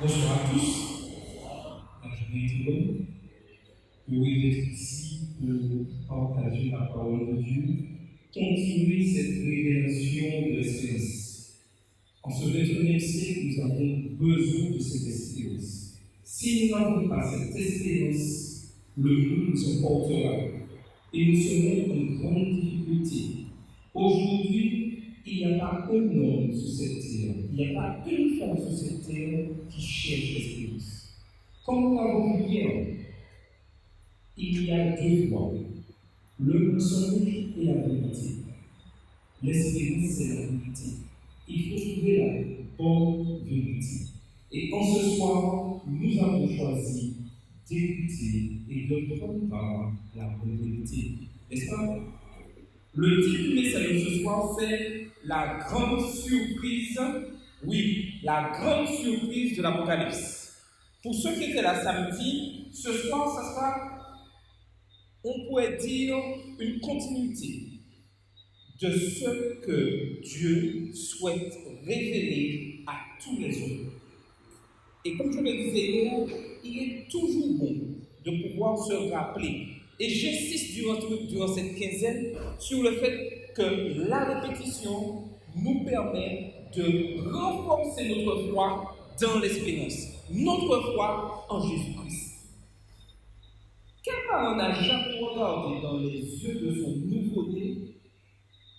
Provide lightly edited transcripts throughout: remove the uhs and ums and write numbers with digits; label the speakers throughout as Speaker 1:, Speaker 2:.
Speaker 1: Bonsoir à tous. La journée est bonne. Oui, d'être ici pour partager la parole de Dieu, continuer cette révélation de l'espérance. En ce 21e siècle, nous avons besoin de cette espérance. Si nous n'avons pas cette espérance, le monde nous emportera et nous serons en grande difficulté. Aujourd'hui, il n'y a pas un homme sur cette terre, il n'y a pas une femme sur cette terre qui cherche l'espérance. Comme nous l'avons vu hier, il y a deux voies, le mensonge et la vérité. L'espérance, c'est la vérité. Il faut trouver la bonne vérité. Et en ce soir, nous avons choisi d'écouter et de prendre part à la bonne vérité. N'est-ce pas? Le titre du message de ce soir, c'est la grande surprise. Oui, la grande surprise de l'Apocalypse. Pour ceux qui étaient là samedi, ce soir, ça sera, on pourrait dire, une continuité de ce que Dieu souhaite révéler à tous les hommes. Et comme je le disais hier, il est toujours bon de pouvoir se rappeler. Et j'insiste durant cette quinzaine sur le fait que la répétition nous permet de renforcer notre foi dans l'espérance, notre foi en Jésus-Christ. Quel parent n'a jamais regardé dans les yeux de son nouveau-né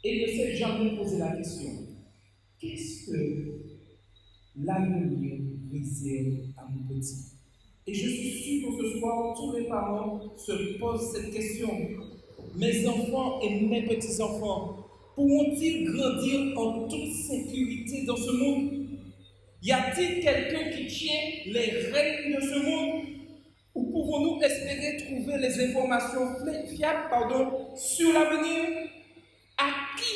Speaker 1: et ne s'est jamais posé la question: qu'est-ce que l'avenir réserve à mon petit? Et je suis sûr que ce soir, tous les parents se posent cette question. Mes enfants et mes petits-enfants pourront-ils grandir en toute sécurité dans ce monde? Y a-t-il quelqu'un qui tient les rênes de ce monde? Ou pouvons-nous espérer trouver les informations fiables sur l'avenir? À qui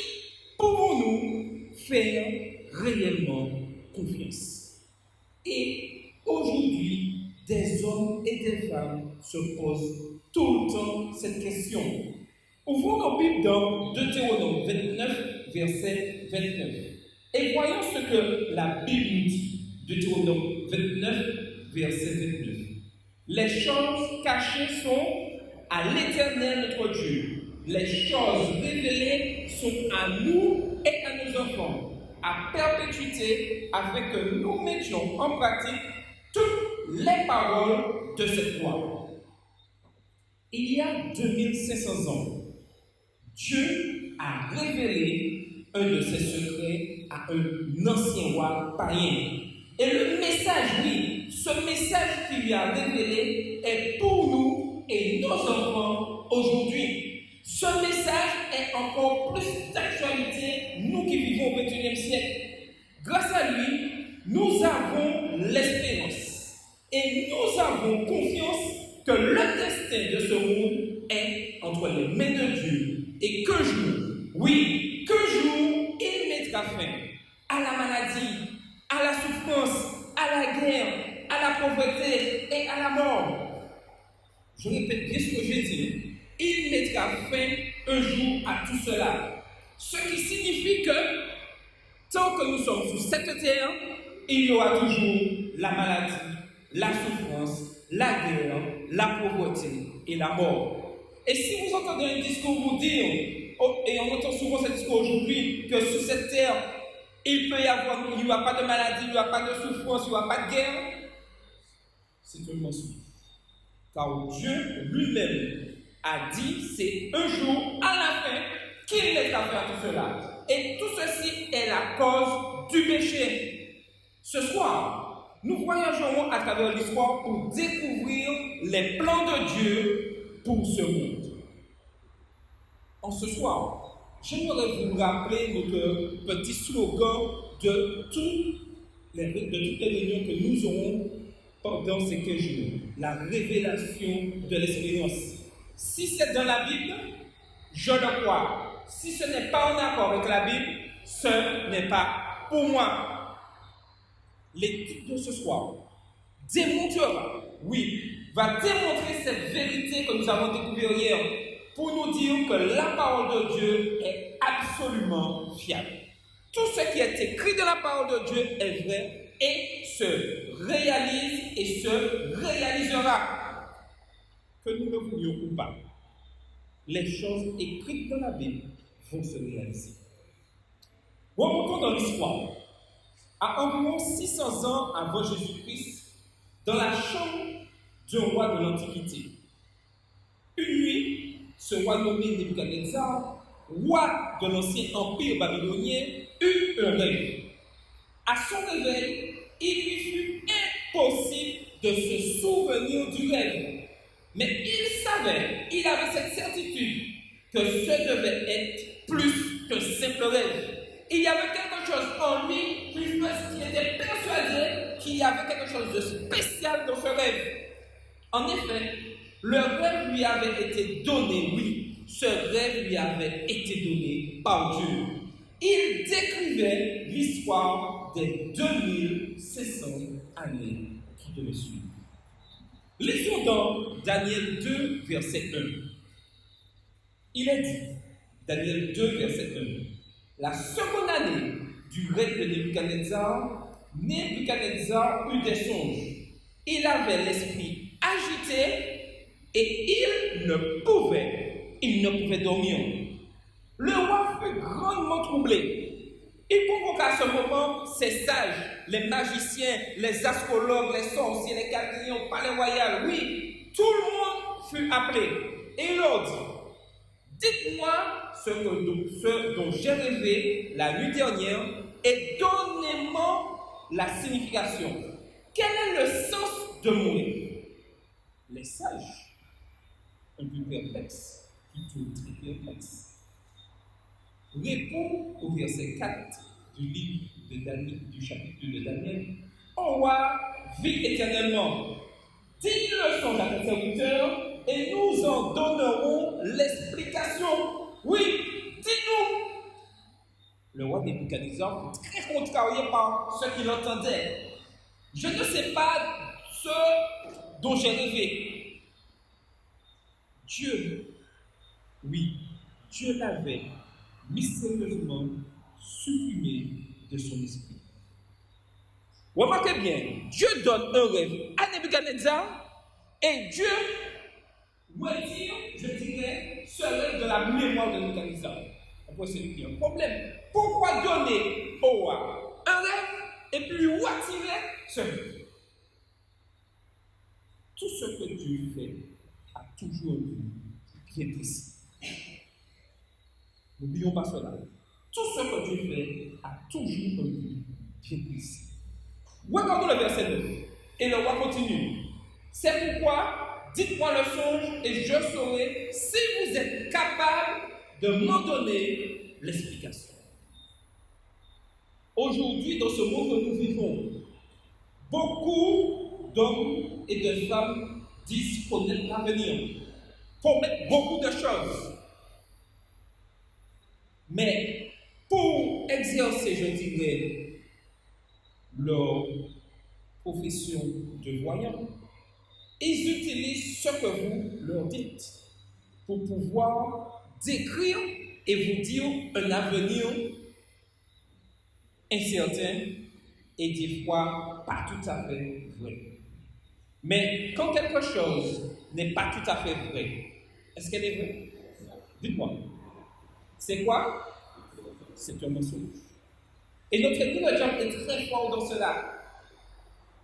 Speaker 1: pouvons-nous faire réellement confiance? Et aujourd'hui, des hommes et des femmes se posent tout le temps cette question. Ouvrons nos Bibles dans Deutéronome 29, verset 29. Et voyons ce que la Bible nous dit. Deutéronome 29, verset 29. Les choses cachées sont à l'Éternel notre Dieu. Les choses révélées sont à nous et à nos enfants, à perpétuité, afin que nous mettions en pratique toutes les paroles de cette loi. Il y a 2500 ans, Dieu a révélé un de ses secrets à un ancien roi païen. Et le message, oui, ce message qu'il lui a révélé est pour nous et nos enfants aujourd'hui. Ce message est encore plus d'actualité, nous qui vivons au XXIe siècle. Grâce à lui, nous avons l'espérance et nous avons confiance que le destin de ce monde est entre les mains de Dieu et qu'un jour, oui, qu'un jour, il mettra fin à la maladie, à la souffrance, à la guerre, à la pauvreté et à la mort. Je répète bien ce que j'ai dit. Il mettra fin un jour à tout cela. Ce qui signifie que tant que nous sommes sur cette terre, il y aura toujours la maladie, la souffrance, la guerre, la pauvreté et la mort. Et si vous entendez un discours vous dire, et on entend souvent ce discours aujourd'hui, que sur cette terre, il n'y aura pas de maladie, il n'y aura pas de souffrance, il n'y aura pas de guerre, c'est un mensonge. Car Dieu lui-même a dit, c'est un jour à la fin qu'il mettra fin à tout cela. Et tout ceci est la cause du péché. Ce soir, nous voyagerons à travers l'histoire pour découvrir les plans de Dieu pour ce monde. En ce soir, j'aimerais vous rappeler notre petit slogan de toutes les réunions que nous aurons pendant ces 15 jours. La révélation de l'espérance. Si c'est dans la Bible, je le crois. Si ce n'est pas en accord avec la Bible, ce n'est pas pour moi. L'étude de ce soir démontrera, oui, va démontrer cette vérité que nous avons découvert hier pour nous dire que la parole de Dieu est absolument fiable. Tout ce qui est écrit dans la parole de Dieu est vrai et se
Speaker 2: réalise et se réalisera. Que nous le voulions ou pas, les choses écrites dans la Bible vont se réaliser. Remontons dans l'histoire. À environ 600 ans avant Jésus-Christ, dans la chambre d'un roi de l'Antiquité, une nuit, ce roi nommé Nebuchadnezzar, roi de l'ancien empire babylonien, eut un rêve. À son réveil, il lui fut impossible de se souvenir du rêve. Mais il avait cette certitude que ce devait être plus que simple rêve. Il y avait quelque chose en lui qui était persuadé qu'il y avait quelque chose de spécial dans ce rêve. En effet, le rêve lui avait été donné, oui, ce rêve lui avait été donné par Dieu. Il décrivait l'histoire des 2500 années qui devaient suivre. Lisons dans Daniel 2, verset 1. Il est dit, Daniel 2, verset 1, la seconde année du règne de Nebuchadnezzar eut des songes. Il avait l'esprit agité et il ne pouvait dormir. Le roi fut grandement troublé. Il convoqua à ce moment ses sages, les magiciens, les astrologues, les sorciers, les caldéens au palais royal. Oui, tout le monde fut appelé. Et il leur dit, dites-moi ce dont j'ai rêvé la nuit dernière et donnez-moi la signification. Quel est le sens de mon rêve? Les sages, un peu perplexes, plutôt très perplexes, répond au verset 4 du livre de Daniel, du chapitre de Daniel. Ô roi, vis éternellement. Dis le songe à tes serviteurs et nous en donnerons l'explication. Oui, dis-nous. Le roi Nebuchadnezzar fut très contrarié par ce qu'il entendait. Je ne sais pas ce dont j'ai rêvé. Dieu l'avait mystérieusement supprimé de son esprit. Remarquez bien, Dieu donne un rêve à Nebuchadnezzar et Dieu retire, je dirais, ce rêve de la mémoire de Nebuchadnezzar. Après, c'est lui qui a un problème. Pourquoi donner au roi un rêve et puis lui retirer ce rêve? Tout ce que Dieu fait a toujours un but bien précis. N'oublions pas cela. Tout ce que Dieu fait a toujours un but bien précis. Regardons le verset 9. Et le roi continue. C'est pourquoi, dites-moi le songe et je saurai si vous êtes capable de m'en donner l'explication. Aujourd'hui, dans ce monde que nous vivons, beaucoup d'hommes et de femmes disent connaître l'avenir, promettent beaucoup de choses. Mais pour exercer, je dirais, leur profession de voyant, ils utilisent ce que vous leur dites pour pouvoir décrire et vous dire un avenir incertain et des fois pas tout à fait vrai. Mais quand quelque chose n'est pas tout à fait vrai, est-ce qu'elle est vraie? Dites-moi. C'est quoi? C'est un mensonge. Et notre ennemi le diable est très fort dans cela.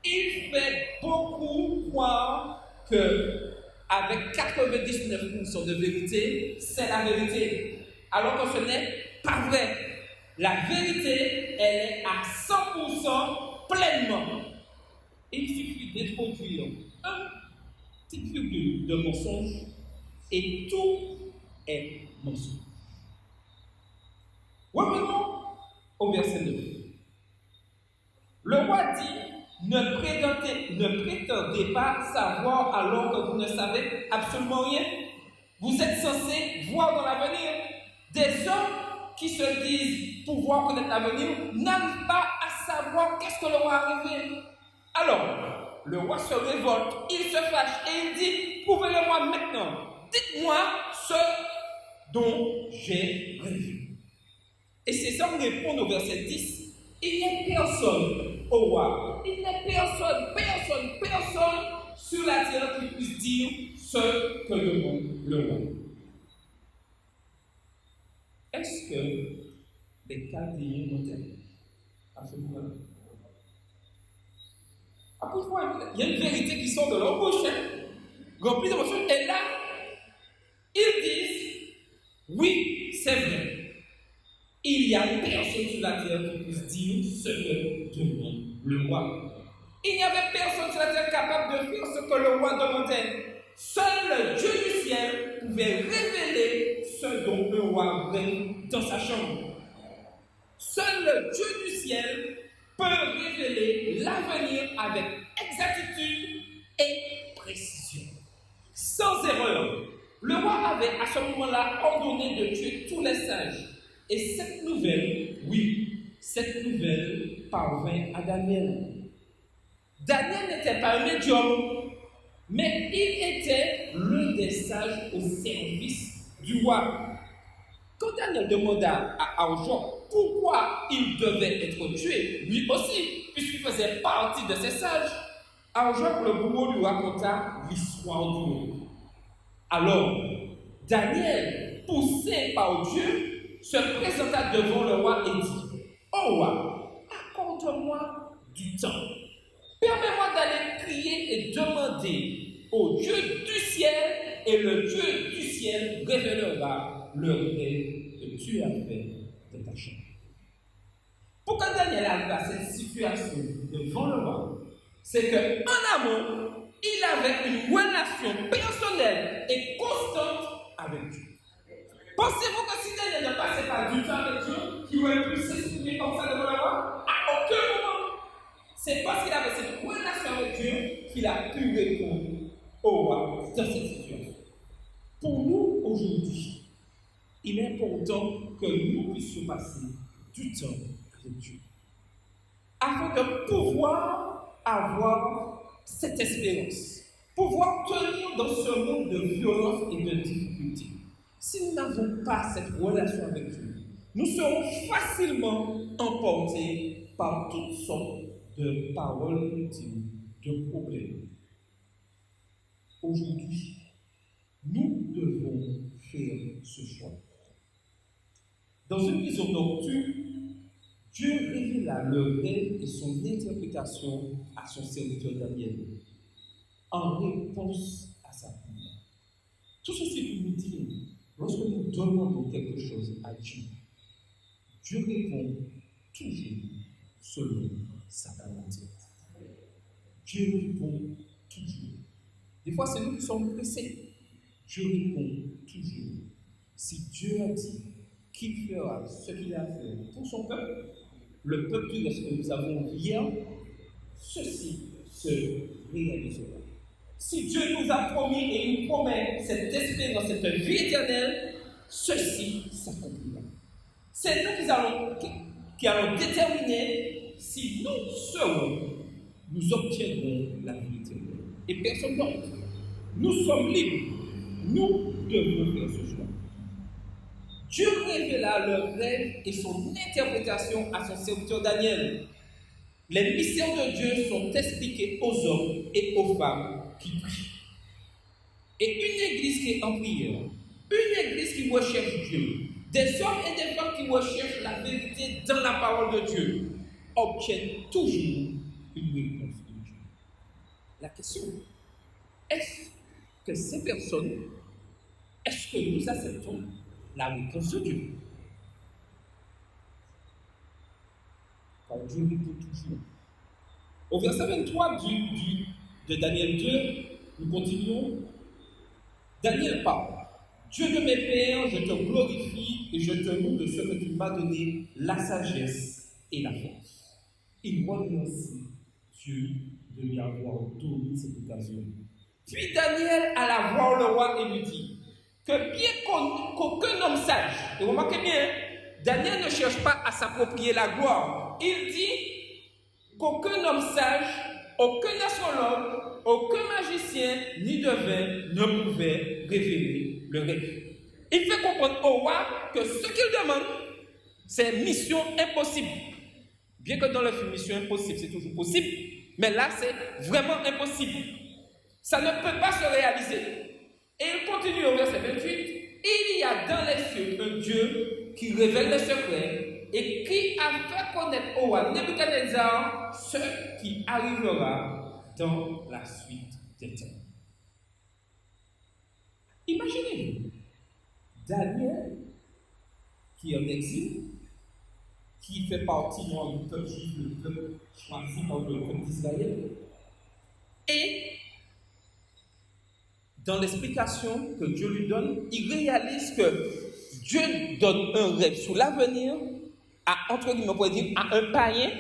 Speaker 2: Il fait beaucoup croire que avec 99% de vérité, c'est la vérité. Alors que ce n'est pas vrai. La vérité, elle est à 100% pleinement. Il suffit d'introduire un petit virgule de mensonge et tout est mensonge. Revenons au verset 9. Le roi dit, ne prétendez pas savoir alors que vous ne savez absolument rien. Vous êtes censés voir dans l'avenir. Des hommes qui se disent pouvoir connaître l'avenir n'arrivent pas à savoir qu'est-ce que leur va arriver. Alors, le roi se révolte, il se fâche et il dit, prouvez-le-moi maintenant. Dites-moi ce dont j'ai rêvé. Et ces hommes répondent au verset 10. Il n'y a personne, ô roi, il n'est personne sur la terre qui puisse dire ce que demande le roi. Est-ce que les Chaldéens mentent à ce moment-là? Après, il y a une vérité qui sort de leur bouche, remplie d'émotions, et là, ils disent, oui, c'est vrai. Il n'y a personne sur la terre qui puisse dire ce que demande le roi. Il n'y avait personne sur la terre capable de faire ce que le roi demandait. Seul le Dieu du ciel pouvait révéler ce dont le roi rêve dans sa chambre. Seul le Dieu du ciel peut révéler l'avenir avec exactitude et précision. Sans erreur, le roi avait à ce moment-là ordonné de tuer tous les sages. Et cette nouvelle parvint à Daniel. Daniel n'était pas un médium, mais il était l'un des sages au service du roi. Quand Daniel demanda à Arjok pourquoi il devait être tué, lui aussi, puisqu'il faisait partie de ces sages, Arjok, le bourreau, lui raconta l'histoire du monde. Alors, Daniel, poussé par Dieu, se présenta devant le roi et dit, « Oh roi, accorde-moi du temps. Permets-moi d'aller crier et demander au Dieu du ciel, et le Dieu du ciel révélera le rêve que tu as fait de ta chambre. » Pour que Daniel arrive à cette situation devant le roi, c'est qu'en amont, il avait une relation personnelle et constante avec Dieu. Pensez-vous que si Daniel ne passait pas du temps avec Dieu, qu'il aurait pu s'exprimer comme ça devant le roi? À aucun moment. C'est parce qu'il avait cette relation avec Dieu qu'il a pu répondre au roi dans cette situation. Pour nous, aujourd'hui, il est important que nous puissions passer du temps avec Dieu, afin de pouvoir avoir cette espérance, pouvoir tenir dans ce monde de violence et de difficultés. Si nous n'avons pas cette relation avec Dieu, nous serons facilement emportés par toutes sortes de paroles inutiles, de problèmes. Aujourd'hui, nous devons faire ce choix. Dans une vision nocturne, Dieu révéla le rêve et son interprétation à son serviteur Daniel en réponse à sa prière. Tout ceci pour nous dire, lorsque nous demandons quelque chose à Dieu, Dieu répond toujours selon sa volonté. Dieu répond toujours. Des fois, c'est nous qui sommes pressés. Dieu répond toujours. Si Dieu a dit qu'il fera ce qu'il a fait pour son peuple, le peuple du reste que nous avons hier, ceci se réalisera. Si Dieu nous a promis et nous promet cette espérance, cette vie éternelle, ceci s'accomplira. C'est nous qui allons déterminer si nous obtiendrons la vie éternelle. Et personne d'autre. Nous sommes libres. Nous devons faire ce choix. Dieu révéla le rêve et son interprétation à son serviteur Daniel. Les mystères de Dieu sont expliqués aux hommes et aux femmes qui prient. Et une église qui est en prière, une église qui recherche Dieu, des hommes et des femmes qui recherchent la vérité dans la parole de Dieu, obtiennent toujours une réponse de Dieu. La question, est-ce que ces personnes, est-ce que nous acceptons la réponse de Dieu? Car Dieu répond toujours. Au verset 23 de Daniel 2, nous continuons. Daniel parle. Dieu de mes pères, je te glorifie et je te loue de ce que tu m'as donné, la sagesse et la force. Il remercie Dieu de lui avoir donné cette occasion. Puis Daniel alla voir le roi et lui dit que bien qu'aucun homme sage, et remarquez bien, Daniel ne cherche pas à s'approprier la gloire. Il dit qu'aucun homme sage, aucun astrologue, aucun magicien ni devin ne pouvait révéler le rêve. Il fait comprendre au roi que ce qu'il demande, c'est mission impossible. Bien que dans le film Mission Impossible, c'est toujours possible, Mais là, c'est vraiment impossible. Ça ne peut pas se réaliser. Et il continue au verset 28. Il y a dans les cieux un Dieu qui révèle les secrets et qui a fait connaître au roi Nebuchadnezzar ce qui arrivera dans la suite des temps. Imaginez-vous, Daniel, qui est en exil, qui fait partie du peuple juif, le peuple choisi par le peuple d'Israël, et dans l'explication que Dieu lui donne, il réalise que Dieu donne un rêve sur l'avenir à, entre guillemets, on pourrait dire, à un païen,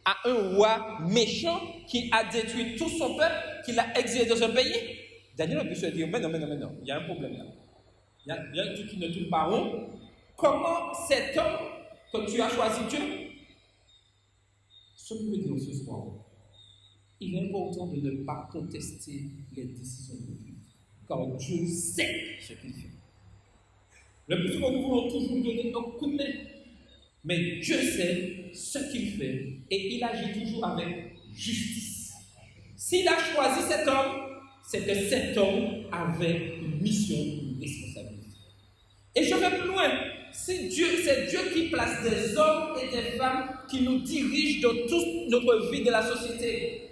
Speaker 2: à un roi méchant qui a détruit tout son peuple, qui l'a exilé dans un pays. Daniel a pu se dire, mais non, il y a un problème là. Il y a un truc qui ne tourne pas rond. Comment cet homme que tu as choisi Dieu? Ce que je veux dire ce soir, il est important de ne pas contester les décisions de Dieu. Car Dieu sait ce qu'il fait. Le plus souvent, nous voulons toujours donner un coup de main. Mais Dieu sait ce qu'il fait et il agit toujours avec justice. S'il a choisi cet homme, c'est que cet homme avait une mission, une responsabilité. Et je vais plus loin. C'est Dieu qui place des hommes et des femmes qui nous dirigent dans toute notre vie de la société.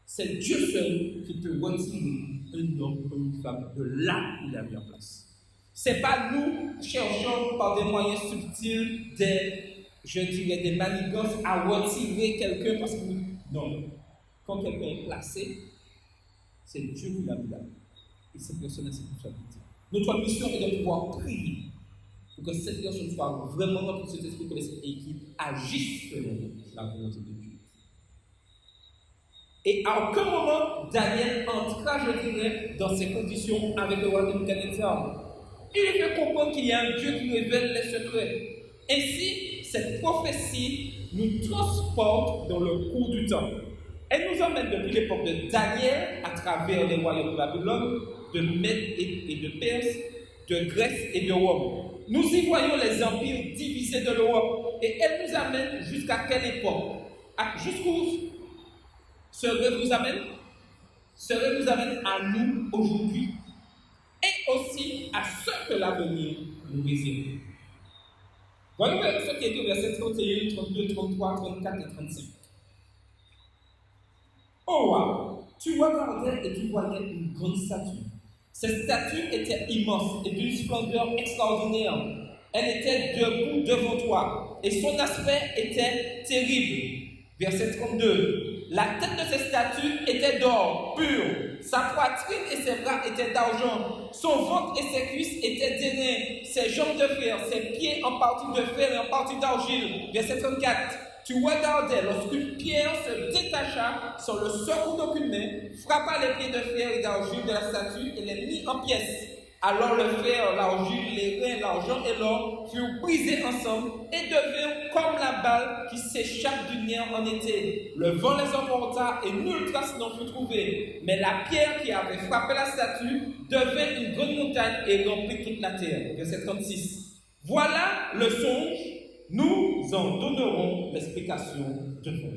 Speaker 2: C'est Dieu seul qui peut retirer un homme ou une femme de là où il a mis en place. Ce n'est pas nous cherchons par des moyens subtils, des manigances à retirer quelqu'un parce que non. Quand quelqu'un est placé, c'est Dieu qui l'a mis là. Et cette personne a cette responsabilité. Notre mission est de pouvoir prier pour que cette personne soit vraiment notre cet esprit et qui agisse selon la volonté de Dieu. Et à aucun moment, Daniel entra, je dirais, dans ces conditions avec le roi Nebuchadnezzar. Il fait comprendre qu'il y a un Dieu qui révèle les secrets. Ainsi, cette prophétie nous transporte dans le cours du temps. Elle nous emmène depuis l'époque de Daniel à travers les royaumes de Babylone, de Mède et de Perse, de Grèce et de Rome. Nous y voyons les empires divisés de l'Europe et elle nous amène jusqu'à quelle époque? Jusqu'où ce rêve nous amène? Ce rêve nous amène à nous aujourd'hui et aussi à ce que l'avenir nous réserve. Voyons ce qui est au verset 31, 32, 33, 34 et 35. Oh wow! Tu regardais et tu voyais une grande statue. Cette statue était immense et d'une splendeur extraordinaire. Elle était debout devant toi et son aspect était terrible. Verset 32. La tête de cette statue était d'or pur. Sa poitrine et ses bras étaient d'argent. Son ventre et ses cuisses étaient d'airain. Ses jambes de fer, ses pieds en partie de fer et en partie d'argile. Verset 34. Tu regardais lorsqu'une pierre se détacha sur le secours d'aucune main, frappa les pieds de fer et d'argile de la statue et les mit en pièces. Alors le fer, l'argile, les reins, l'argent et l'or furent brisés ensemble et devinrent comme la balle qui s'échappe du néant en été. Le vent les emporta et nulle trace n'en fut trouvée. Mais la pierre qui avait frappé la statue devint une grande montagne et remplit toute la terre. Verset 36. Voilà le songe. Nous en donnerons l'explication de fond.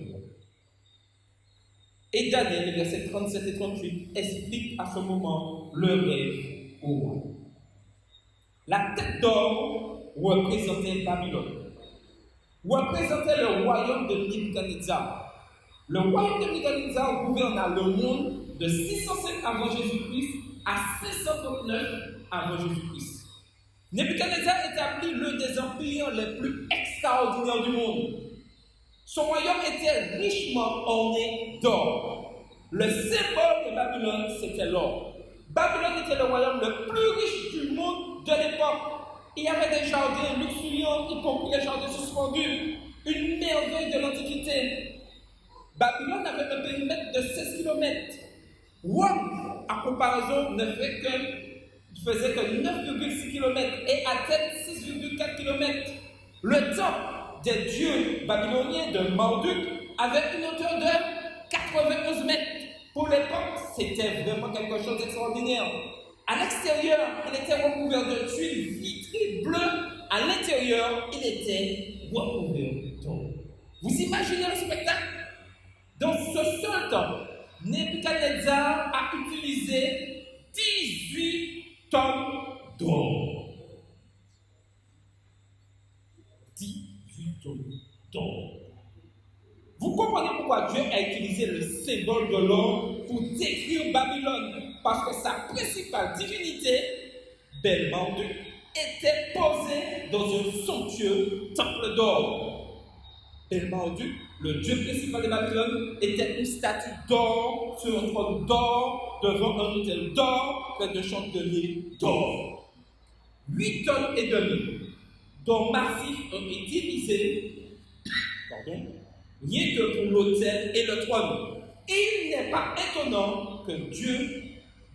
Speaker 2: Et Daniel, versets 37 et 38, explique à ce moment le rêve au roi. La tête d'or représentait Babylone, représentait le royaume de Nebuchadnezzar. Le royaume de Nebuchadnezzar gouverna le monde de 605 avant Jésus-Christ à 639 avant Jésus-Christ. Nebuchadnezzar établit l'un des empires les plus extraordinaires du monde. Son royaume était richement orné d'or. Le symbole de Babylone, c'était l'or. Babylone était le royaume le plus riche du monde de l'époque. Il y avait des jardins luxuriants, y compris les jardins suspendus. Une merveille de l'Antiquité. Babylone avait un périmètre de 16 km. Rome, à comparaison, faisait que 9,6 km et Athènes 6,4 km. Le temple des dieux babyloniens de Marduk avait une hauteur de 91 mètres. Pour l'époque, c'était vraiment quelque chose d'extraordinaire. À l'extérieur, il était recouvert de tuiles vitrées bleues. À l'intérieur, il était recouvert d'or. Vous imaginez le spectacle? Dans ce seul temps, Nebuchadnezzar a utilisé 18 tonnes d'or. 18 tonnes d'or. Vous comprenez pourquoi Dieu a utilisé le symbole de l'or pour décrire Babylone? Parce que sa principale divinité, Bel-Marduk, était posée dans un somptueux temple d'or. Bel-Marduk, le dieu principal de Babylone, était une statue d'or sur un trône d'or devant un autel d'or fait de chandeliers d'or. 8 tonnes et demie d'or massif ont été misés, rien que pour l'autel et le trône. Et il n'est pas étonnant que Dieu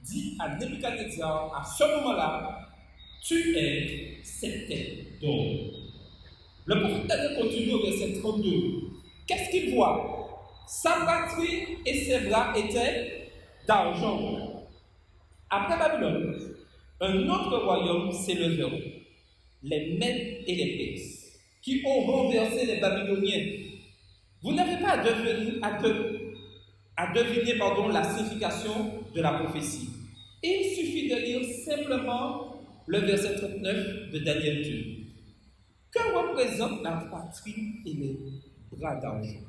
Speaker 2: dit à Nebuchadnezzar à ce moment-là, tu es cette tête d'or. Le prophète Daniel continue au verset 32. Qu'est-ce qu'il voit? Sa batterie et ses bras étaient d'argent. Après Babylone, un autre royaume s'élevera, les Mèdes et les Perses, qui ont renversé les Babyloniens. Vous n'avez pas à deviner la signification de la prophétie. Il suffit de lire simplement le verset 39 de Daniel 2. Que représente la patrie et les bras d'argent?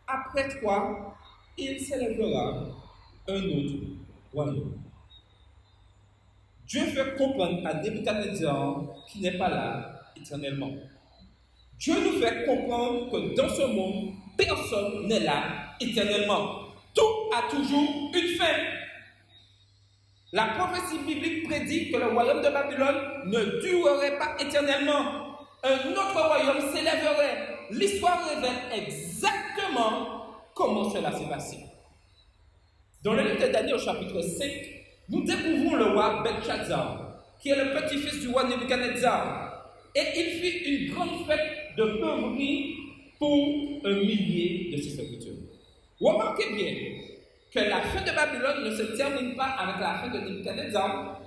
Speaker 2: Après toi, il s'élèvera un autre royaume. Dieu fait comprendre à Nebuchadnezzar qu'il n'est pas là éternellement. Dieu nous fait comprendre que dans ce monde, personne n'est là éternellement. Tout a toujours une fin. La prophétie biblique prédit que le royaume de Babylone ne durerait pas éternellement. Un autre royaume s'élèverait. L'histoire révèle exactement comment cela s'est passé. Dans le livre de Daniel au chapitre 5, nous découvrons le roi Belshazzar, qui est le petit-fils du roi Nebuchadnezzar. Et il fit une grande fête de beuverie pour 1 millier de ses serviteurs. Remarquez bien que la fin de Babylone ne se termine pas avec la fin de Nebuchadnezzar.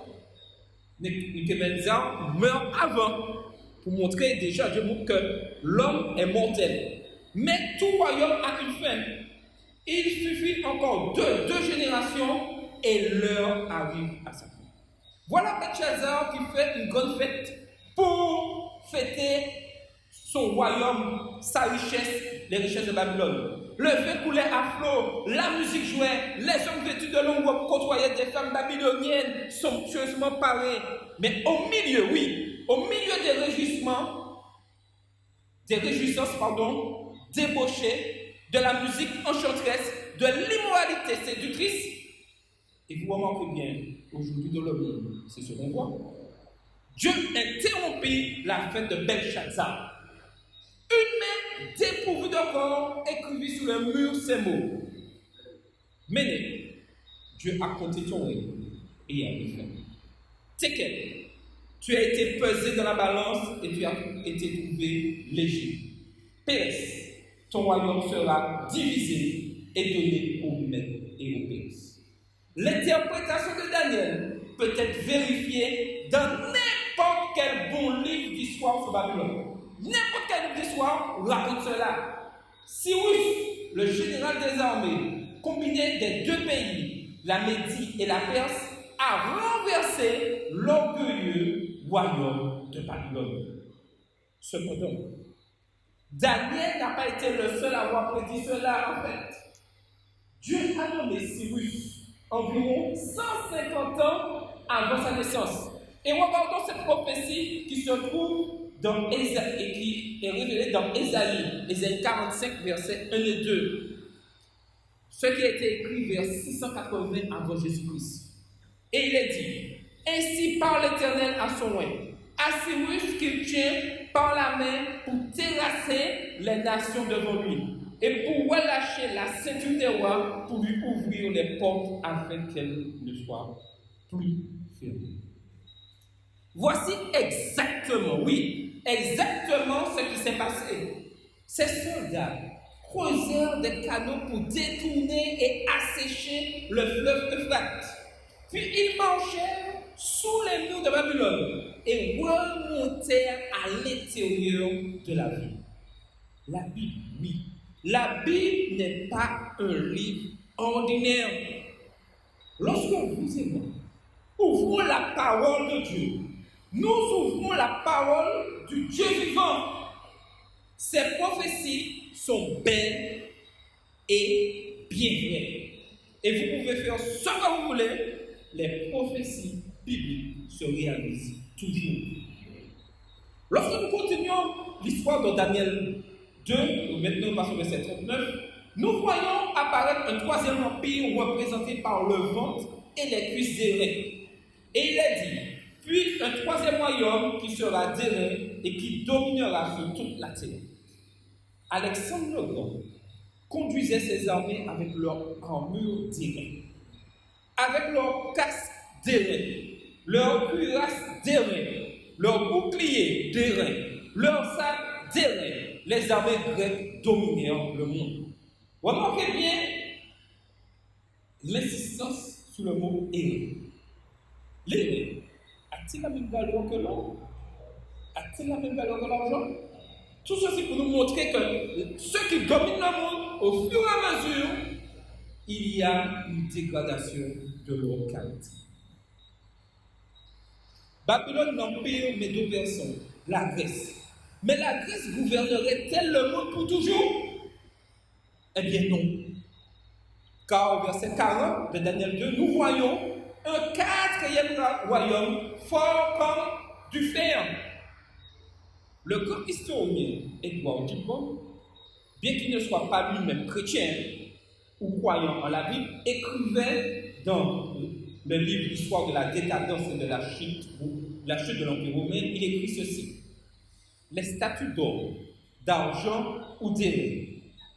Speaker 2: Nebuchadnezzar meurt avant, pour montrer déjà, Dieu montre que l'homme est mortel. Mais tout royaume a une fin. Il suffit encore de 2 générations et l'heure arrive à sa fin. Voilà Belshazzar qui fait une grande fête pour fêter son royaume, sa richesse, les richesses de Babylone. Le vin coulait à flot, la musique jouait, les hommes vêtus de longue robe côtoyaient des femmes babyloniennes somptueusement parées. Mais au milieu des réjouissances débauchées, de la musique enchanteresse, de l'immoralité séductrice, et vous remarquez bien, aujourd'hui dans le monde, c'est ce qu'on voit. Dieu interrompit la fête de Belshazzar. Une main dépourvue de corps écrivit sur le mur ces mots. Méné, Dieu a compté ton règne et a mis fin. Tekel, tu as été pesé dans la balance et tu as été trouvé léger. Pérès, ton royaume sera divisé et donné aux Mèdes et aux Perses. L'interprétation de Daniel peut être vérifiée dans n'importe quel bon livre d'histoire sur Babylone. N'importe quel livre d'histoire raconte cela. Cyrus, le général des armées, combiné des 2 pays, la Médie et la Perse, a renversé l'orgueilleux royaume de Babylone. Cependant, Daniel n'a pas été le seul à avoir prédit cela en fait. Dieu a nommé Cyrus environ 150 ans avant sa naissance. Et regardons cette prophétie qui se trouve dans Ésaïe et qui est révélée dans Ésaïe 45, versets 1 et 2. Ce qui a été écrit vers 680 avant Jésus-Christ. Et il est dit, ainsi parle l'Éternel à son oint, à Cyrus qu'il tient par la main pour terrasser les nations devant lui, et pour relâcher la ceinture des rois, pour lui ouvrir les portes afin qu'elles ne soient plus fermées. Voici exactement ce qui s'est passé. Ces soldats creusèrent des canaux pour détourner et assécher le fleuve Euphrate. Puis ils marchèrent sous les murs de Babylone et remontèrent à l'intérieur de la ville. La Bible, La Bible n'est pas un livre ordinaire. Lorsque vous et moi ouvrons la parole de Dieu, nous ouvrons la parole du Dieu vivant. Ces prophéties sont belles et bien vraies. Et vous pouvez faire ce que vous voulez, les prophéties bibliques se réalisent toujours. Lorsque nous continuons l'histoire de Daniel 2, maintenant passons au verset 39, nous voyons apparaître un troisième empire représenté par le ventre et les cuisses d'airain. Et il est dit, puis un troisième royaume qui sera d'airain et qui dominera sur toute la terre. Alexandre le Grand conduisait ses armées avec leur armure d'airain, avec leur casque d'airain, leur cuirasse d'airain, leur bouclier d'airain, leur sac d'airain. Les armées grecques dominèrent le monde. Remarquez bien l'insistance sur le mot airain. L'airain a-t-il la même valeur que l'or? A-t-il la même valeur que l'argent? Tout ceci pour nous montrer que ceux qui dominent le monde, au fur et à mesure, il y a une dégradation de leur qualité. Babylone, l'empire médo-persan, la Grèce. Mais la Grèce gouvernerait-elle le monde pour toujours? Eh bien non. Car au verset 40 de Daniel 2, nous voyons un quatrième royaume fort comme du fer. Le grand historien Edward Gibbon, bien qu'il ne soit pas lui-même chrétien ou croyant en la Bible, écrivait dans le livre L'histoire de la décadence et de la chute de l'Empire romain, il écrit ceci. Les statues d'or, d'argent ou d'airain,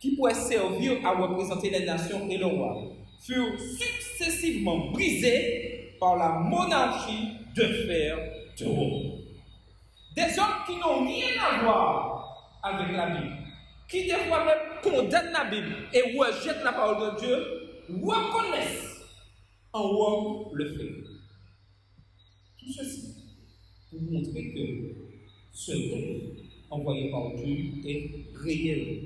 Speaker 2: qui pourraient servir à représenter les nations et le roi, furent successivement brisées par la monarchie de fer de Rome. Des hommes qui n'ont rien à voir avec la Bible, qui des fois même condamnent la Bible et rejettent la parole de Dieu, reconnaissent en Rome le fait. Tout ceci pour montrer que ce rêve envoyé par Dieu est réel.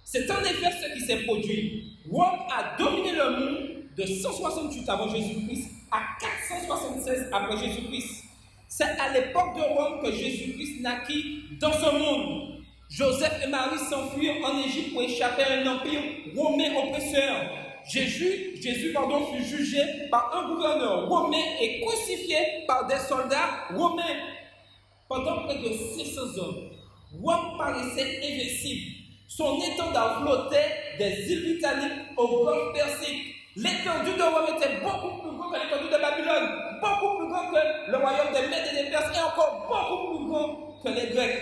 Speaker 2: C'est en effet ce qui s'est produit. Rome a dominé le monde de 168 avant Jésus-Christ à 476 après Jésus-Christ. C'est à l'époque de Rome que Jésus-Christ naquit dans ce monde. Joseph et Marie s'enfuirent en Égypte pour échapper à un empire romain oppresseur. Jésus fut jugé par un gouverneur romain et crucifié par des soldats romains. Pendant près de 600 ans, Rome paraissait invincible. Son étendard flottait des îles britanniques au golfe Persique. L'étendue de Rome était beaucoup plus grande que l'étendue de Babylone, beaucoup plus grande que le royaume des Mèdes et des Perses, et encore beaucoup plus grand que les Grecs.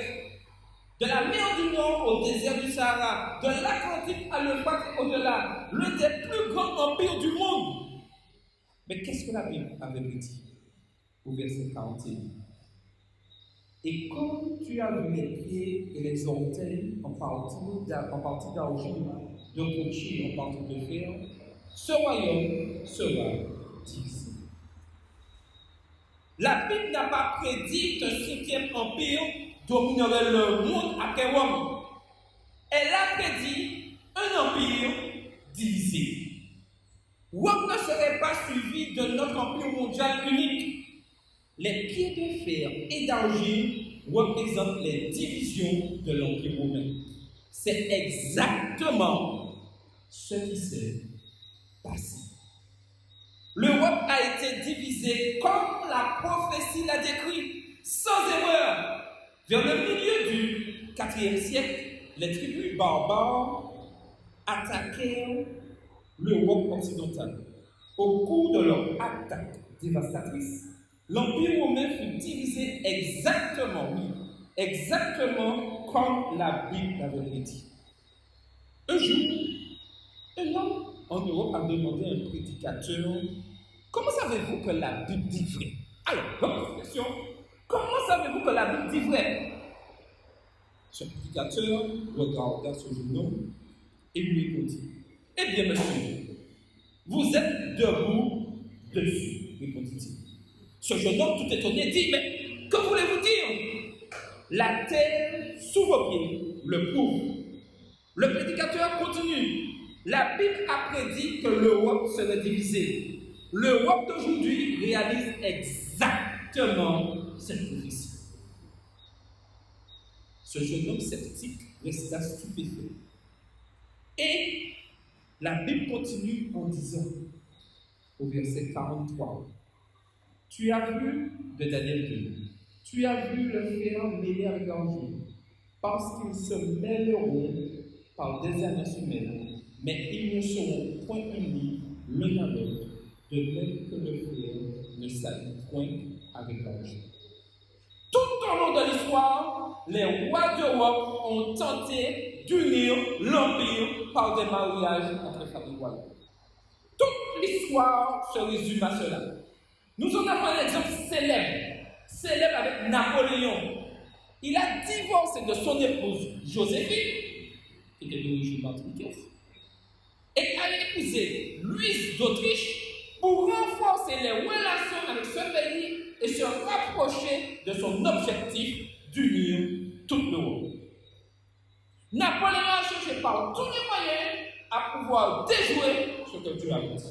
Speaker 2: De la mer du Nord au désert du Sahara, de l'Atlantique à l'Euphrate et au-delà, l'un des plus grands empires du monde. Mais qu'est-ce que la Bible avait dit au verset 41? Et comme tu as vu les pieds et les orteils en partie d'argile, de rocher en partie de fer, ce royaume sera divisé. La Bible n'a pas prédit qu'un 5e empire dominerait le monde après Rome. Elle a prédit un empire divisé. Rome ne serait pas suivi de notre empire mondial unique. Les pieds de fer et d'argile représentent les divisions de l'Empire romain. C'est exactement ce qui s'est passé. L'Europe a été divisée comme la prophétie l'a décrit, sans erreur. Vers le milieu du IVe siècle, les tribus barbares attaquèrent l'Europe occidentale. Au cours de leur attaque dévastatrice, l'Empire romain fut divisé exactement comme la Bible l'avait dit. Un jour, un homme en Europe a demandé à un prédicateur, comment savez-vous que la Bible dit vrai? Alors, votre question, comment savez-vous que la Bible dit vrai? Ce prédicateur regarda ce jeune homme et lui répondit, eh bien, monsieur, vous êtes debout dessus, répondit-il. Ce jeune homme, tout étonné, dit, mais que voulez-vous dire? La terre sous vos pieds le prouve. Le prédicateur continue. La Bible a prédit que l'Europe serait divisée. L'Europe d'aujourd'hui réalise exactement cette prophétie. Ce jeune homme sceptique resta stupéfait. Et la Bible continue en disant, au verset 43, « Tu as vu de Daniel 2, tu as vu le fer mêlé avec l'argent, parce qu'ils se mêleront par des alliances humaines, mais ils ne seront point unis l'un à l'autre, de même que le fer ne s'allie point avec l'argent. » Tout au long de l'histoire, les rois d'Europe ont tenté d'unir l'empire par des mariages entre familles royales. Toute l'histoire se résume à cela. Nous en avons un exemple célèbre avec Napoléon. Il a divorcé de son épouse Joséphine, qui était d'origine martiniquaise, et a épousé Louise d'Autriche pour renforcer les relations avec ce pays et se rapprocher de son objectif d'unir toute l'Europe. Napoléon a cherché par tous les moyens à pouvoir déjouer ce que Dieu a dit.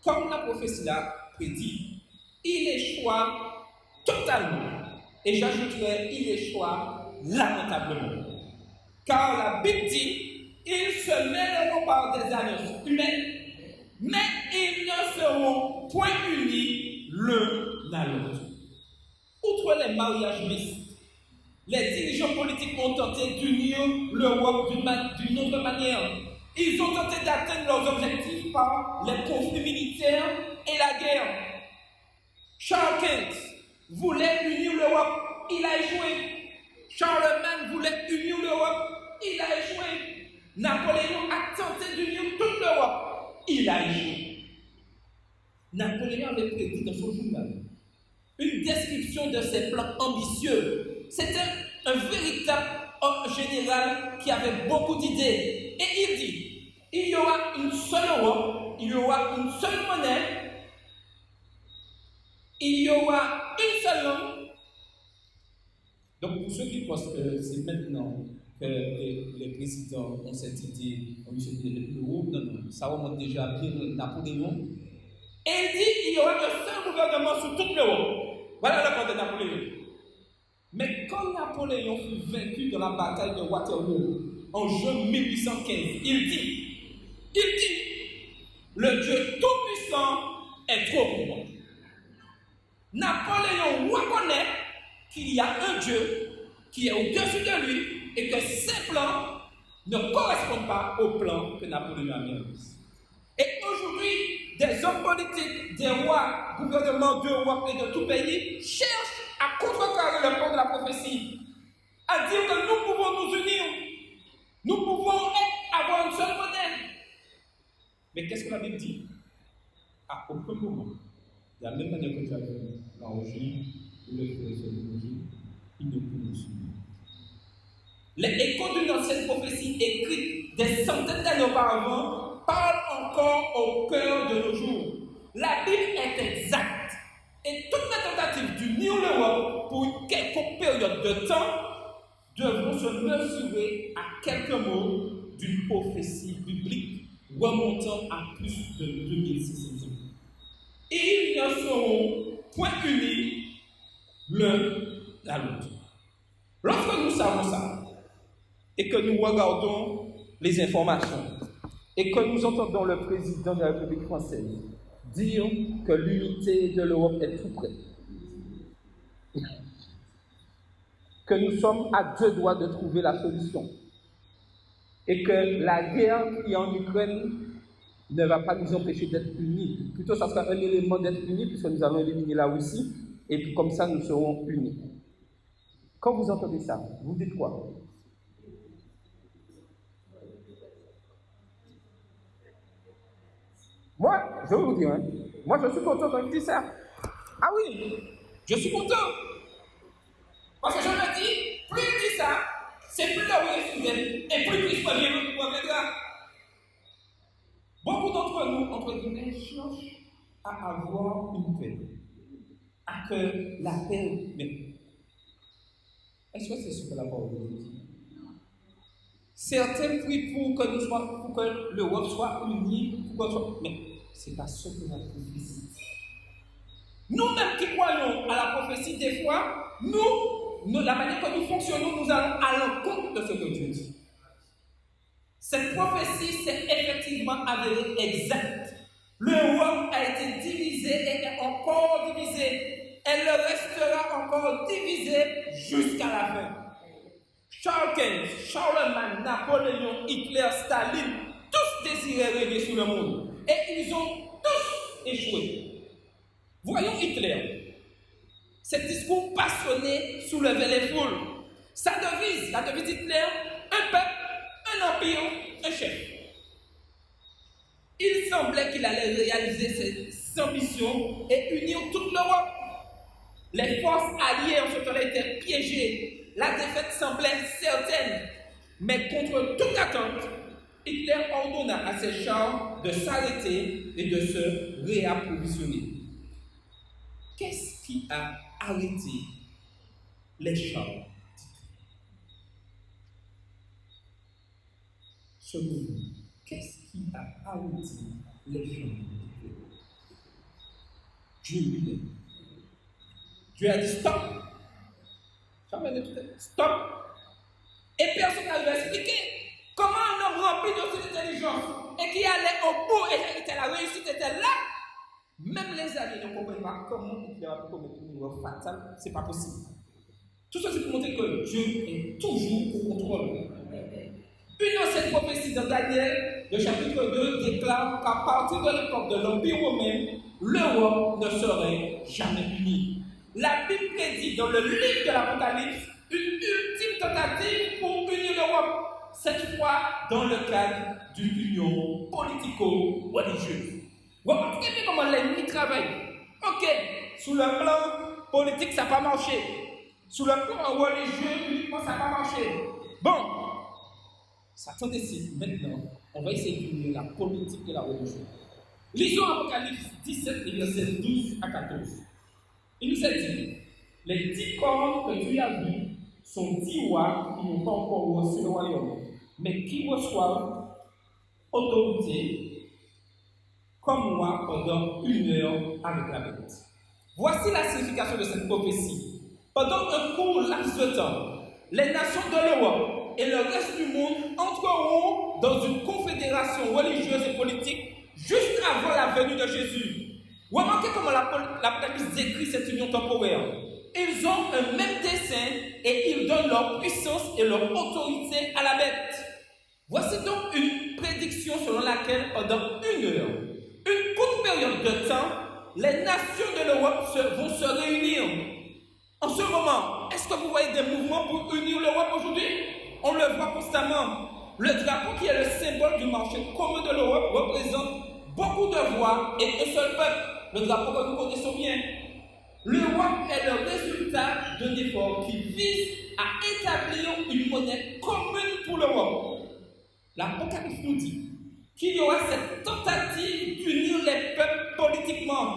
Speaker 2: Comme la prophétie l'a prédit, il échoua totalement. Et j'ajouterais, il échoua lamentablement. Car la Bible dit, ils se mêleront par des alliances humaines, mais ils ne seront point unis l'un à l'autre. Outre les mariages mixtes, les dirigeants politiques ont tenté d'unir l'Europe d'une autre manière. Ils ont tenté d'atteindre leurs objectifs par les conflits militaires et la guerre. Charles Quint voulait unir l'Europe, il a échoué. Charlemagne voulait unir l'Europe, il a échoué. Napoléon a tenté d'unir toute l'Europe, il a échoué. Napoléon avait prédit dans son journal une description de ses plans ambitieux. C'était un véritable homme général qui avait beaucoup d'idées. Et il dit, il y aura une seule Europe, il y aura une seule monnaie, il y aura une seule langue. Donc pour ceux qui pensent que c'est maintenant que les présidents ont cette idée, ont eu cette idée depuis l'Europe, non, ça remonte déjà à Napoléon. Et il dit qu'il y aura un seul gouvernement sur toute l'Europe. Voilà le plan de Napoléon. Mais quand Napoléon fut vaincu dans la bataille de Waterloo en juin 1815, il dit, le Dieu Tout-Puissant est trop pour moi. Napoléon reconnaît qu'il y a un Dieu qui est au-dessus de lui et que ses plans ne correspondent pas aux plans que Napoléon a mis en place. Et aujourd'hui, des hommes politiques, des rois, gouvernements d'Europe et de tout pays cherchent à contrecarrer le plan de la prophétie, à dire que nous pouvons nous unir, nous pouvons avoir une seule monnaie. Mais qu'est-ce que la Bible dit? À aucun moment, de la même manière que tu as vu l'origine, ou le l'origine, il ne peut nous unir. Les échos d'une ancienne prophétie écrite des centaines d'années auparavant parlent encore au cœur de nos jours. La Bible est exacte. Et toutes les tentatives d'unir l'Europe pour une quelconque période de temps devront se mesurer à quelques mots d'une prophétie biblique remontant à plus de 2600 ans. Et ils ne seront point unis l'un à l'autre. Lorsque nous savons ça, et que nous regardons les informations, et que nous entendons le président de la République française dire que l'unité de l'Europe est tout près, que nous sommes à deux doigts de trouver la solution, et que la guerre qui est en Ukraine ne va pas nous empêcher d'être unis. Plutôt, ça sera un élément d'être unis, puisque nous allons éliminer la Russie, et puis comme ça, nous serons unis. Quand vous entendez ça, vous dites quoi? Moi, je vais vous dire, moi je suis content quand il dit ça. Ah oui, je suis content. Parce que je me dis, plus il dit ça, c'est plus là où il est soudé, et plus Christ reviendra. Beaucoup d'entre nous, entre guillemets, cherchent à avoir une paix. À que la paix, mais Est-ce que c'est ce que la parole de Dieu dit? Certains prient pour que l'Europe soit unie, mais ce n'est pas ce que la prophétie dit. Nous-mêmes qui croyons à la prophétie, des fois, la manière que nous fonctionnons, nous allons à l'encontre de ce que Dieu dit. Cette prophétie s'est effectivement avérée exacte. L'Europe a été divisée et est encore divisée. Elle restera encore divisée jusqu'à la fin. Charles Quint, Charlemagne, Napoléon, Hitler, Staline, tous désiraient régner sur le monde. Et ils ont tous échoué. Voyons Hitler. Cet discours passionné soulevait les foules. Sa devise, la devise d'Hitler, un peuple, un empire, un chef. Il semblait qu'il allait réaliser ses ambitions et unir toute l'Europe. Les forces alliées en ce temps-là étaient piégées. La défaite semblait certaine. Mais contre toute attente, Hitler ordonna à ses chars de s'arrêter et de se réapprovisionner. Qu'est-ce qui a arrêté les chars? Selon vous, qu'est-ce qui a arrêté les chars? Dieu lui-même. Dieu a dit stop. Stop. Et personne n'arrive à expliquer comment un homme rempli de intelligence et qui allait au bout et la réussite était là. Même les alliés ne comprennent pas comment il a pu commettre une erreur fatale. Ce n'est pas possible. Tout ça, c'est pour montrer que Dieu est toujours au contrôle. Une ancienne prophétie de Daniel, le chapitre 2, déclare qu'à partir de l'époque de l'Empire romain, l'Europe ne serait jamais unie. La Bible prédit dans le livre de l'Apocalypse une ultime tentative pour unir l'Europe, cette fois dans le cadre d'une union politico-religieuse. Remarquez bien comment l'ennemi travaille. Ok, sous le plan politique, ça n'a pas marché. Sous le plan religieux, uniquement, ça n'a pas marché. Bon, Satan décide maintenant, on va essayer d'unir la politique et la religion. Lisons Apocalypse 17, versets 12 à 14. Il nous a dit, les 10 corps que tu as vus sont 10 rois qui n'ont pas encore reçu le royaume, mais qui reçoivent autorité comme moi pendant 1 heure avec la bête. Voici la signification de cette prophétie. Pendant un court laps de temps, les nations de l'Europe et le reste du monde entreront dans une confédération religieuse et politique juste avant la venue de Jésus. Remarquez comment l'Apocalypse décrit cette union temporaire. Ils ont un même dessein et ils donnent leur puissance et leur autorité à la bête. Voici donc une prédiction selon laquelle pendant 1 heure, une courte période de temps, les nations de l'Europe vont se réunir. En ce moment, est-ce que vous voyez des mouvements pour unir l'Europe aujourd'hui? On le voit constamment. Le drapeau qui est le symbole du marché commun de l'Europe représente beaucoup de voix et un seul peuple. Le drapeau que nous connaissons bien. L'Europe est le résultat d'un effort qui vise à établir une monnaie commune pour l'Europe. L'Apocalypse nous dit qu'il y aura cette tentative d'unir les peuples politiquement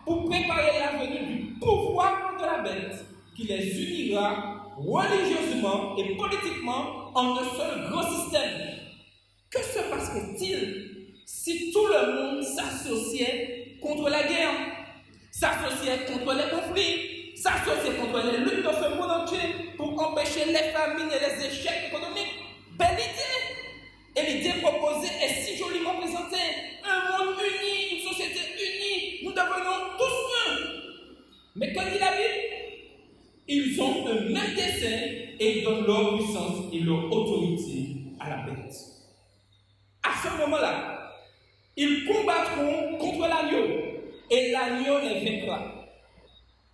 Speaker 2: pour préparer la venue du pouvoir de la bête qui les unira religieusement et politiquement en un seul grand système. Que se passerait-il si tout le monde s'associait contre la guerre, s'associait contre les conflits, s'associait contre les luttes dans ce monde entier pour empêcher les famines et les échecs économiques? Belle idée! Et l'idée proposée est si joliment présentée. Un monde uni, une société unie, nous devenons tous un. Mais que dit la Bible? Ils ont un même dessein et ils donnent leur puissance et leur autorité à la bête. À ce moment-là, ils combattront contre l'agneau et l'agneau les vaincra.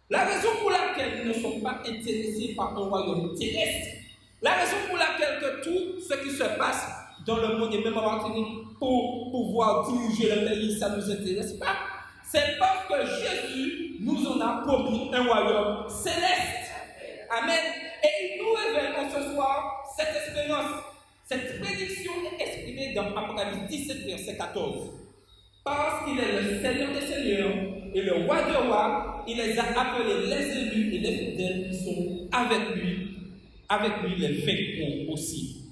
Speaker 2: La raison pour laquelle ils ne sont pas intéressés par un royaume terrestre, la raison pour laquelle que tout ce qui se passe dans le monde et même en Martinique pour pouvoir diriger le pays, ça ne nous intéresse pas. C'est parce que Jésus nous en a promis un royaume céleste. Amen. Et il nous révèle en ce soir cette espérance. Cette prédiction est exprimée dans Apocalypse 17, verset 14. Parce qu'il est le Seigneur des Seigneurs et le Roi des Rois, il les a appelés les élus et les fidèles qui sont avec lui avec lui les vaincront aussi.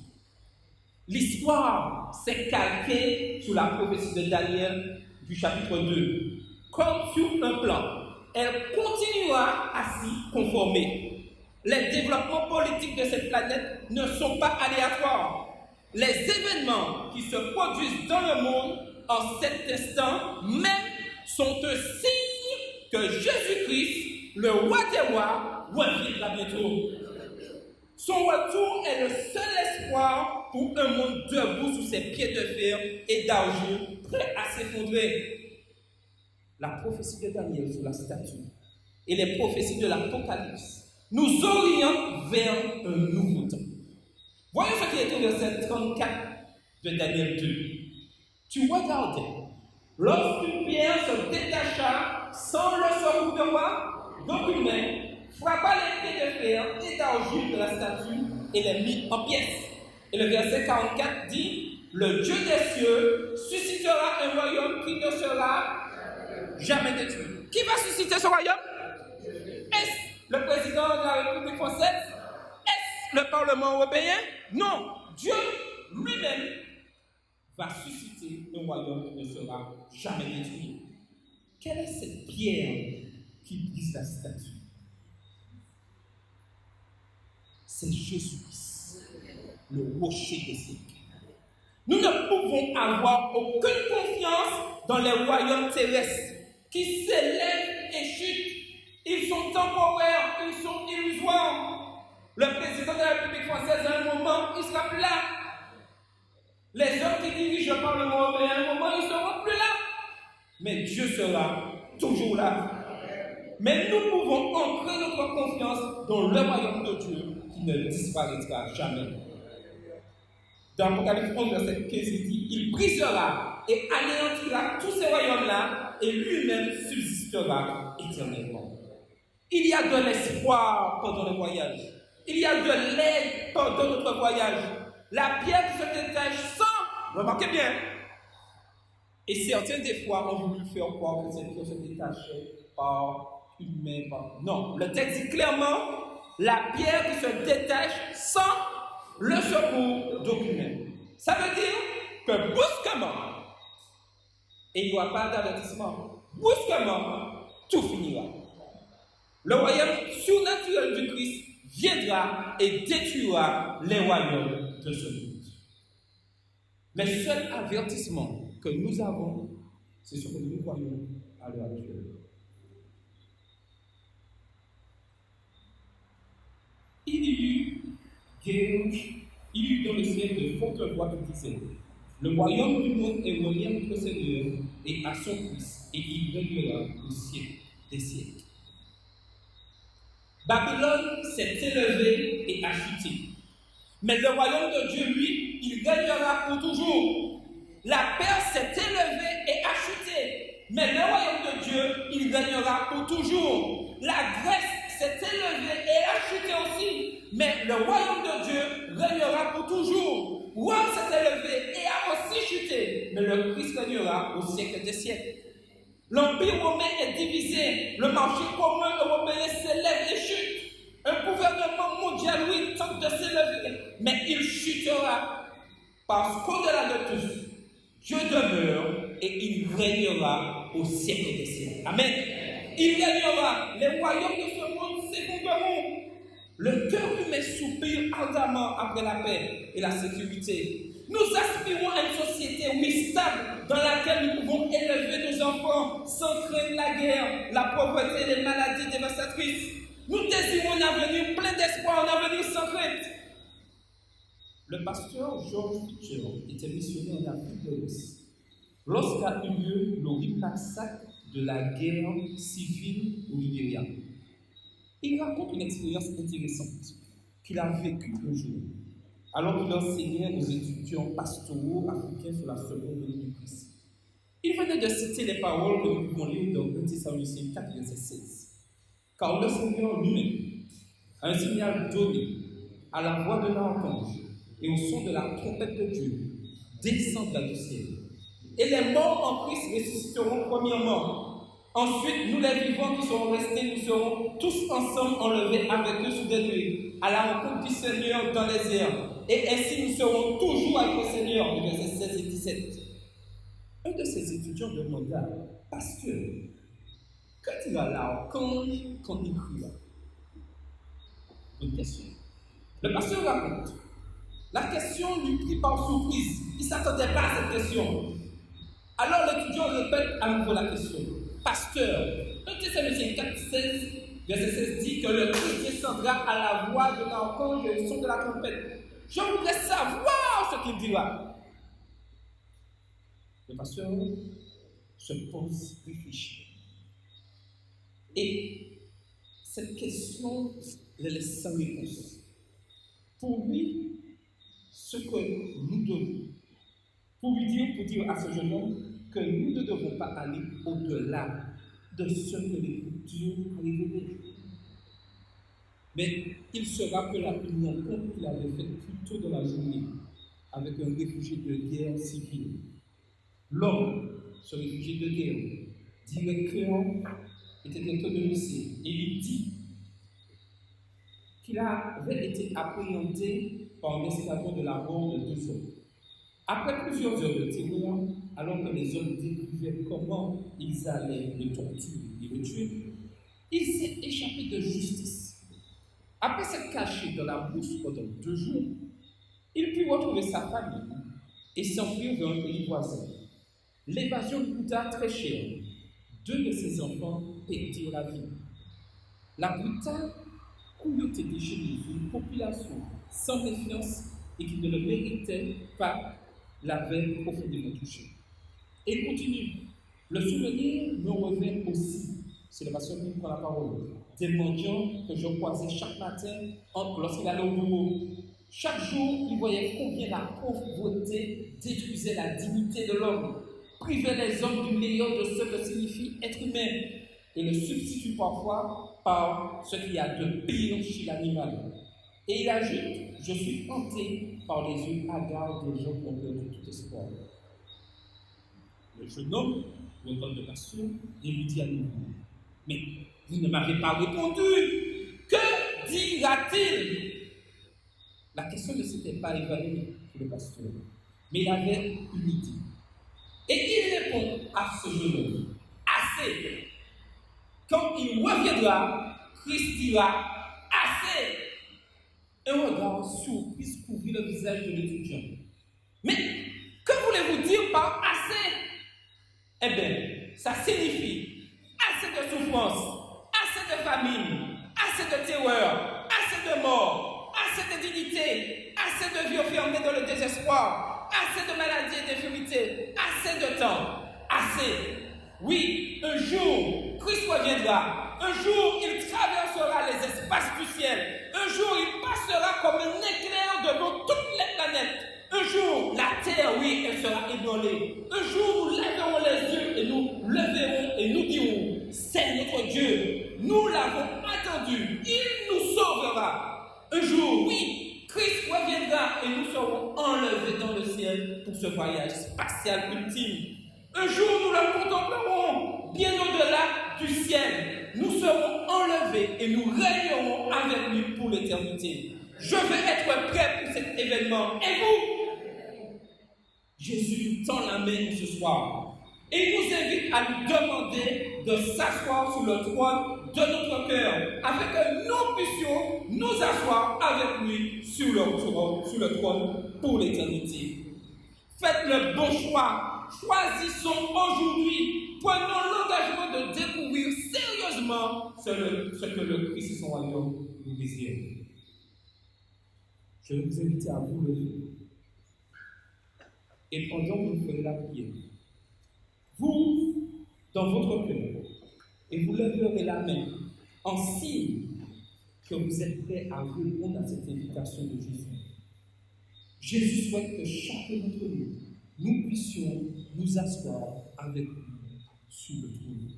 Speaker 2: L'histoire s'est calquée sur la prophétie de Daniel du chapitre 2. Comme sur un plan, elle continuera à s'y conformer. Les développements politiques de cette planète ne sont pas aléatoires. Les événements qui se produisent dans le monde en cet instant même sont un signe que Jésus-Christ, le roi des rois, reviendra bientôt. Son retour est le seul espoir pour un monde debout sous ses pieds de fer et d'argile, prêt à s'effondrer. La prophétie de Daniel sur la statue et les prophéties de l'Apocalypse nous orientent vers un nouveau temps. Voyons ce qui est au verset 34 de Daniel 2. Tu regardais, lorsqu'une pierre se détacha sans le secours de roi, d'aucune frappa les pieds de fer et d'argile de la statue et les mit en pièces. Et le verset 44 dit, le Dieu des cieux suscitera un royaume qui ne sera jamais détruit. Qui va susciter ce royaume? Est-ce le président de la République française? Est-ce le Parlement européen? Non, Dieu lui-même va susciter un royaume qui ne sera jamais détruit. Quelle est cette pierre qui brise la statue? C'est Jésus-Christ, le rocher des siècles. Nous ne pouvons avoir aucune confiance dans les royaumes terrestres qui s'élèvent et chutent. Ils sont temporaires, ils sont illusoires. Le président de la République française, à un moment, il sera plus là. Les hommes qui dirigent le Parlement européen, à un moment, ils ne seront plus là. Mais Dieu sera toujours là. Mais nous pouvons ancrer notre confiance dans le royaume de Dieu qui ne disparaîtra jamais. Dans Apocalypse 11, verset 15, il dit, il brisera et anéantira tous ces royaumes-là et lui-même subsistera éternellement. Il y a de l'espoir pendant le voyage. Il y a de l'aide pendant notre voyage. La pierre qui se détache sans, remarquez bien, et certains des fois ont voulu faire croire que cette pierre se détachait par une main. Non, le texte dit clairement, la pierre qui se détache sans le secours d'aucune main. Ça veut dire que brusquement, et il n'y aura pas d'avertissement, brusquement, tout finira. Le royaume surnaturel du Christ viendra et détruira les royaumes de ce monde. Le seul avertissement que nous avons, c'est ce que nous voyons à l'heure actuelle. Il y eut dans le ciel de fortes voix qui disaient, le royaume du monde est relié à notre Seigneur et à son Christ, et il régnera au siècle des siècles. Babylone s'est élevée et a chuté. Mais le royaume de Dieu, lui, il régnera pour toujours. La Perse s'est élevée et a chuté. Mais le royaume de Dieu, il régnera pour toujours. La Grèce s'est élevée et a chuté aussi. Mais le royaume de Dieu régnera pour toujours. Rome s'est élevé et a aussi chuté. Mais le Christ régnera au siècle des siècles. L'Empire romain est divisé. Le marché commun européen s'élève et chute. Un gouvernement mondial, oui, tente de s'élever. Mais il chutera. Parce qu'au-delà de tous, Dieu demeure et il régnera au siècle des siècles. Amen. Il régnera. Les royaumes de ce monde s'effondreront. Le cœur humain soupire ardemment après la paix et la sécurité. Nous aspirons à une société, oui, stable, dans laquelle nous pouvons élever nos enfants sans craindre la guerre, la pauvreté et les maladies dévastatrices. Nous désirons un avenir plein d'espoir, un avenir sans crainte. Le pasteur George Fitzgerald était missionnaire en Afrique de l'Ouest lorsqu'a eu lieu l'horrible massacre de la guerre civile au Libéria. Il raconte une expérience intéressante qu'il a vécue un jour, alors qu'il enseignait aux étudiants pastoraux africains sur la seconde venue du Christ. Il venait de citer les paroles que nous pouvons lire dans 1 Thessaloniciens 4, verset 16. Car le Seigneur lui-même a un signal donné à la voix de l'archange et au son de la trompette de Dieu descendra du ciel. Et les morts en Christ ressusciteront premièrement. Ensuite, nous les vivants qui serons restés, nous serons tous ensemble enlevés avec eux sous des nuées, à la rencontre du Seigneur dans les airs. Et ainsi nous serons toujours avec le Seigneur. Les versets 16 et 17. Un de ses étudiants demanda, Pasteur, que dira l'archange quand il cria? Une question. Le pasteur raconte. La question lui prit par surprise. Il ne s'attendait pas à cette question. Alors l'étudiant répète à nouveau la question. Pasteur, 1 Thessaloniciens 4, 16, verset 16 dit que le Christ descendra à la voix de l'archange et le son de la trompette. Je voudrais savoir ce qu'il dira. Le pasteur se pose, réfléchit. Et cette question le laisse sans réponse. Pour lui, ce que nous devons, pour dire à ce jeune homme que nous ne devons pas aller au-delà de ce que l'Écriture a révélé. Mais il se rappela une rencontre qu'il avait faite plus tôt dans la journée avec un réfugié de guerre civile. L'homme, ce réfugié de guerre, était directeur de lycée, et il dit qu'il avait été appréhendé par un escadron de la mort de 2 hommes. Après plusieurs heures de terreur, alors que les hommes découvraient comment ils allaient le torturer et le tuer, il s'est échappé de justice. Après s'être caché dans la brousse pendant 2 jours, il put retrouver sa famille et s'enfuir vers un pays voisin. L'évasion coûta très cher. 2 de ses enfants perdirent la vie. La brutale cruauté déchaînée d'une population sans défiance et qui ne le méritait pas l'avait profondément touché. Et il continue. Le souvenir me revient aussi, c'est le pasteur qui prend la parole, des mendiants que je croisais chaque matin lorsqu'il allait au bureau. Chaque jour, il voyait combien la pauvreté détruisait la dignité de l'homme, privait les hommes du meilleur de ce que signifie être humain et le substitue parfois par ce qu'il y a de pire chez l'animal. Et il ajoute, je suis hanté par les yeux hagards des gens qui ont perdu tout espoir. Le jeune homme regarde le pasteur et lui dit à nouveau, mais vous ne m'avez pas répondu. Que dira-t-il? La question ne s'était pas évanouie pour le pasteur, mais il avait une idée. Et il répond à ce jeune homme, assez. Quand il reviendra, Christ dira, assez. Un regard surpris couvrit le visage de l'étudiant. Mais que voulez-vous dire par assez? Eh bien, ça signifie assez de souffrance, assez de famine, assez de terreur, assez de mort, assez de dignité, assez de vie enfermée dans le désespoir, assez de maladies et d'infirmités, assez de temps, assez. Oui, un jour, Christ reviendra. Un jour, il traversera les espaces du ciel. Un jour, il passera comme un éclair devant toutes les planètes. Un jour, la terre, oui, elle sera ébranlée. Un jour, nous lèverons les yeux et nous le verrons et nous dirons, c'est notre Dieu. Nous l'avons attendu. Il nous sauvera. Un jour, oui, Christ reviendra et nous serons enlevés dans le ciel pour ce voyage spatial ultime. Un jour, nous le contemplerons bien au-delà du ciel. Nous serons enlevés et nous régnerons avec lui pour l'éternité. Je veux être prêt pour cet événement. Et vous? Jésus tend la main ce soir et il nous invite à lui demander de s'asseoir sur le trône de notre cœur, afin que nous puissions nous asseoir avec lui sur le trône pour l'éternité. Faites le bon choix. Choisissons aujourd'hui, prenons l'engagement de découvrir sérieusement ce que le Christ et son royaume nous désirent. Je vais vous inviter à vous lever. Et pendant que vous ferez la prière, vous, dans votre cœur, et vous lèverez la main en signe que vous êtes prêts à répondre à cette invitation de Jésus. Jésus souhaite que chacun d'entre nous puissions nous asseoir avec lui sur le trône.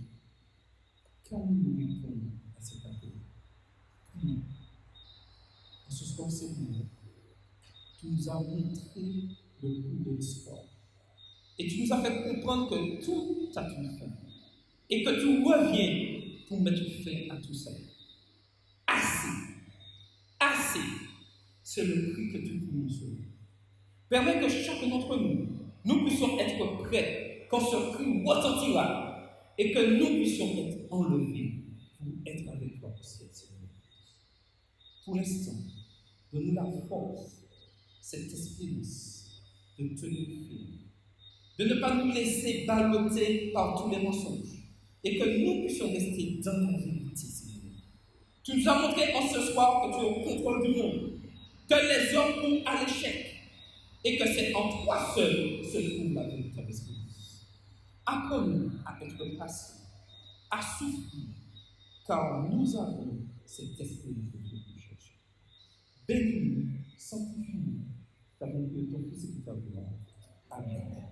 Speaker 2: Qu'allons-nous répondre à cet appel? Prions. Et ce soir, Seigneur, tu nous as montré le goût de l'espoir. Et tu nous as fait comprendre que tout a une fin. Et que tu reviens pour mettre fin à tout ça. Assez. Assez. c'est le prix que tu payes sur nous. Permets que chacun d'entre nous, nous puissions être prêts quand ce cri retentira et que nous puissions être enlevés pour être avec toi au ciel, Seigneur. Pour l'instant, donne-nous la force, cette espérance de tenir ferme, de ne pas nous laisser balloter par tous les mensonges et que nous puissions rester dans la vérité, Seigneur. Tu nous as montré en ce soir que tu es au contrôle du monde, que les hommes courent à l'échec et que c'est en toi seul se trouve la véritable espérance. Apprends-nous à être patients, à souffrir, car nous avons cette espérance que nous cherchons. Bénis-nous, sanctifie-nous, car nous de ton Fils et ta gloire. Amen.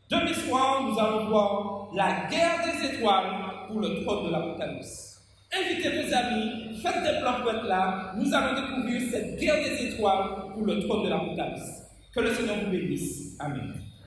Speaker 2: Demain soir, nous allons voir la guerre des étoiles pour le trône de l'Apocalypse. Invitez vos amis, faites des plans pour être là. Nous allons découvrir cette guerre des étoiles pour le trône de l'Apocalypse. Que le Seigneur vous bénisse. Amen.